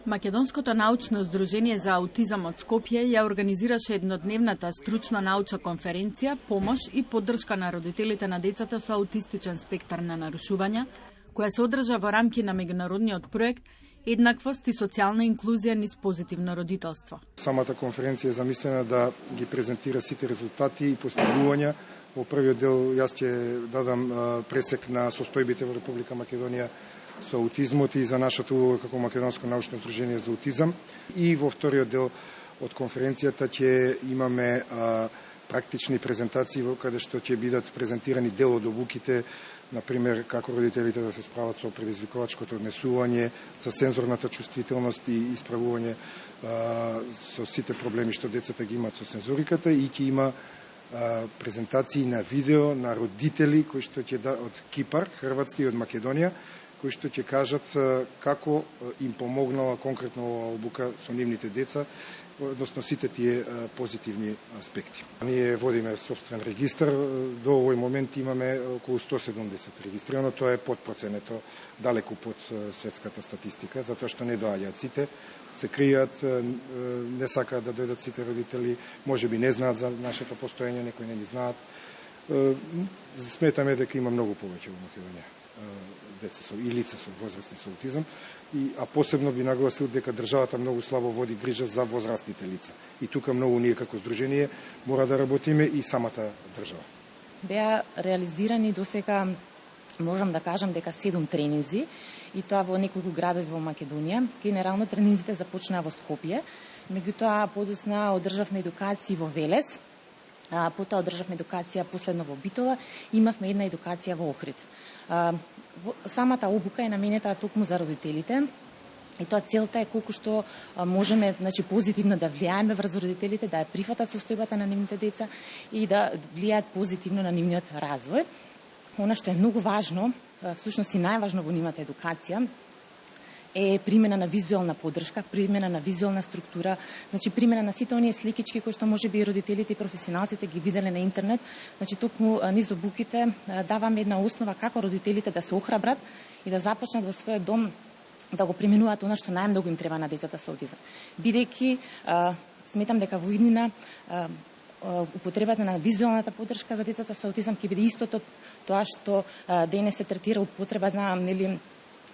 Македонското научно здружение за аутизам од Скопје ја организираше еднодневната стручно-научна конференција «Помош и поддршка на родителите на децата со аутистичен спектар на нарушувања», која се одржа во рамки на меѓународниот проект Еднаквост и социјална инклузија низ позитивно родителство. Самата конференција е замислена да ги презентира сите резултати и постигнувања. Во првиот дел јас ќе дадам пресек на состојбите во Република Македонија со аутизмот и за нашата улога како Македонско научно здружение за аутизам. И во вториот дел од конференцијата ќе имаме практични презентации во каде што ќе бидат презентирани дел од обуките, например како родителите да се справат со предизвикувачкото однесување, со сензорната чувствителност и исправување со сите проблеми што децата ги имаат со сензориката, и ќе има презентации на видео на родители кои што ќе од Кипар, Хрватска и од Македонија, кои што ќе кажат како им помогнала конкретно оваа обука со нивните деца, односно сите тие позитивни аспекти. Ние водиме собствен регистар, до овој момент имаме околу 170 регистрирано, тоа е под проценето, далеку под светската статистика, затоа што не доаѓаат сите, се кријат, не сакаат да дојдат сите родители, можеби не знаат за нашето постоење, некои не ги знаат. Сметаме дека има многу повеќе во Македонија деца и лица со возрастни со аутизам, а посебно би нагласил дека државата многу слабо води грижа за возрастните лица. И тука многу ние како здружение мора да работиме и самата држава. Беа реализирани досега, можам да кажам дека 7 тренинзи, и тоа во неколку градови во Македонија. Генерално тренинзите започнаа во Скопје, меѓутоа подоцна одржавме едукации во Велес, потоа одржавме едукација последно во Битола, имавме една едукација во Охрид. Самата обука е наменета токму за родителите, и тоа целта е колку што можеме, позитивно да влијаеме врз родителите, да ја прифатат состојбата на нивните деца и да влијаат позитивно на нивниот развој. Она што е многу важно, всушност и најважно во нивната едукација, е примена на визуелна поддршка, примена на визуелна структура, примена на сите оние сликички кои што можеби и родителите и професионалците ги виделе на интернет. Токму низ обуките даваме една основа како родителите да се охрабрат и да започнат во својот дом да го применуваат она што најмногу им треба на децата со аутизам. Бидејќи сметам дека во иднина употребата на визуелната поддршка за децата со аутизам ќе биде истото тоа што денес се третира употреба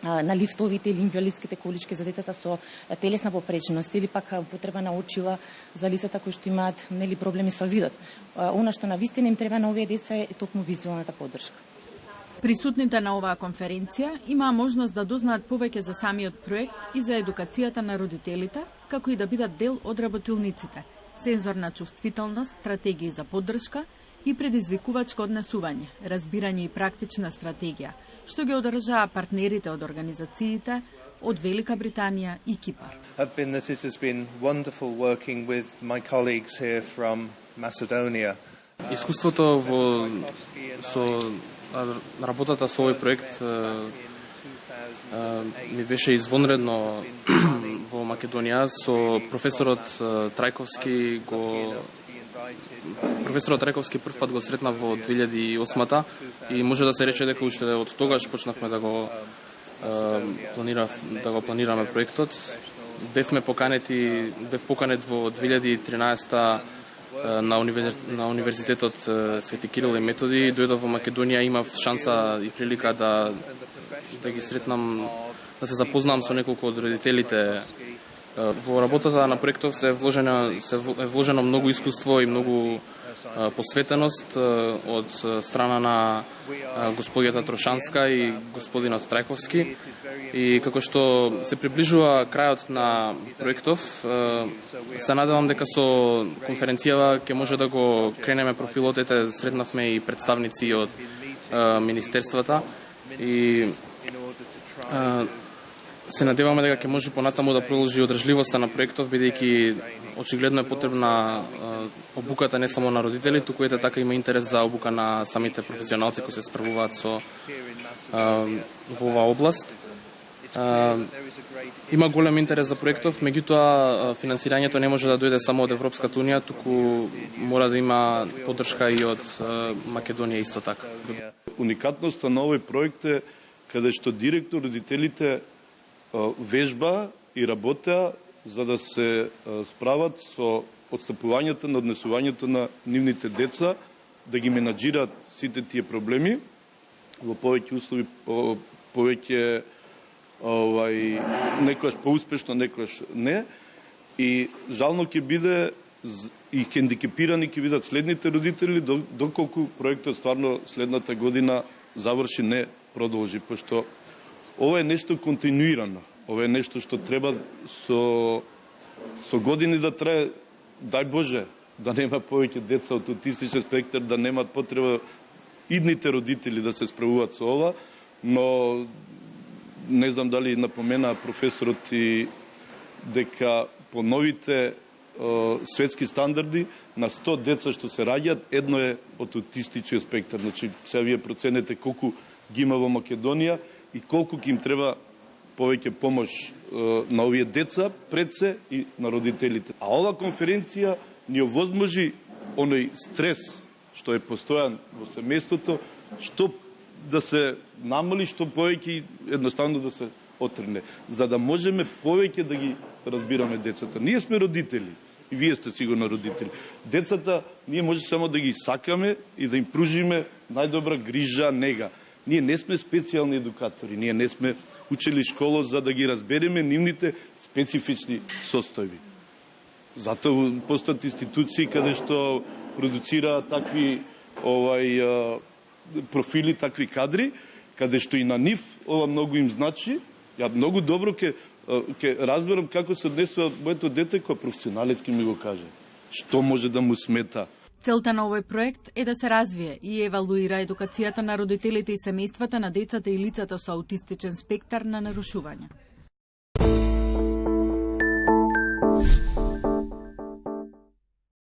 на лифтовите или инвалидските колички за децата со телесна попреченост, или пак употреба на очила за лицата кои што имаат проблеми со видот. Она што навистина им треба на овие деца е токму визуелната поддршка. Присутните на оваа конференција имаа можност да дознаат повеќе за самиот проект и за едукацијата на родителите, како и да бидат дел од работилниците, сензорна чувствителност, стратегии за поддршка и предизвикувачко однесување, разбирање и практична стратегија, што ги одржаа партнерите од организациите од Велика Британија и Кипар. Искуството со работата со овој проект ми беше извонредно во Македонија. Со професорот Трајковски прв пат го сретнав во 2008-та и може да се рече дека уште од тогаш почнавме да го планираме проектот. Бев поканет во 2013-та на Универзитетот Свети Кирил и Методи. Дојдов во Македонија, имав шанса и прилика да ги сретнам, да се запознам со неколку од родителите. Во работата на проектов е вложено многу искуство и многу посветеност од страна на господјата Трошанска и господинот Трајковски. И како што се приближува крајот на проектов, се надевам дека со конференцијава ќе може да го кренеме профилот. Сретнавме и представници од министерствата и се надеваме дека ќе може понатаму да продолжи одржливоста на проектов, бидејќи очигледно е потребна обуката не само на родители, туку така има интерес за обука на самите професионалци кои се справуваат во оваа област. Има голем интерес за проектов, меѓутоа финансирањето не може да дојде само од Европската унија, туку мора да има поддршка и од Македонија исто така. Уникатноста на овој проект е каде што директор родителите вежба и работеа за да се справат со отстапувањето на однесувањето на нивните деца, да ги менаџираат сите тие проблеми во повеќе услови, повеќе некојаш поуспешно, некојаш не. И жално ќе биде и хендикепирани ќе бидат следните родители доколку проектот стварно следната година заврши, не продолжи, пошто ова е нешто континуирано. Ова е нешто што треба со години да трае, дај Боже, да нема повеќе деца од аутистичен спектар, да немат потреба идните родители да се справуваат со ова, но не знам дали напомена професорот и дека по новите светски стандарди на 100 деца што се раѓаат, едно е од аутистичен спектар. Значи, сега вие проценете колку ги има во Македонија и колку ќе им треба повеќе помош на овие деца, пред се и на родителите. А ова конференција ни овозможи оној стрес што е постојан во семејството, што да се намали, што повеќе едноставно да се отрне, за да можеме повеќе да ги разбираме децата. Ние сме родители и вие сте сигурно родители. Децата ние може само да ги сакаме и да им пружиме најдобра грижа, нега. Ние не сме специјални едукатори, ние не сме учили школа за да ги разбереме нивните специфични состојби. Затоа постојат институции каде што продуцираат такви профили, такви кадри, каде што и на нив ова многу им значи. Ја многу добро ќе разберам како се однесува моето дете, кој професионалец ќе ми го каже. Што може да му смета? Целта на овој проект е да се развие и евалуира едукацијата на родителите и семејствата на децата и лицата со аутистичен спектар на нарушувања.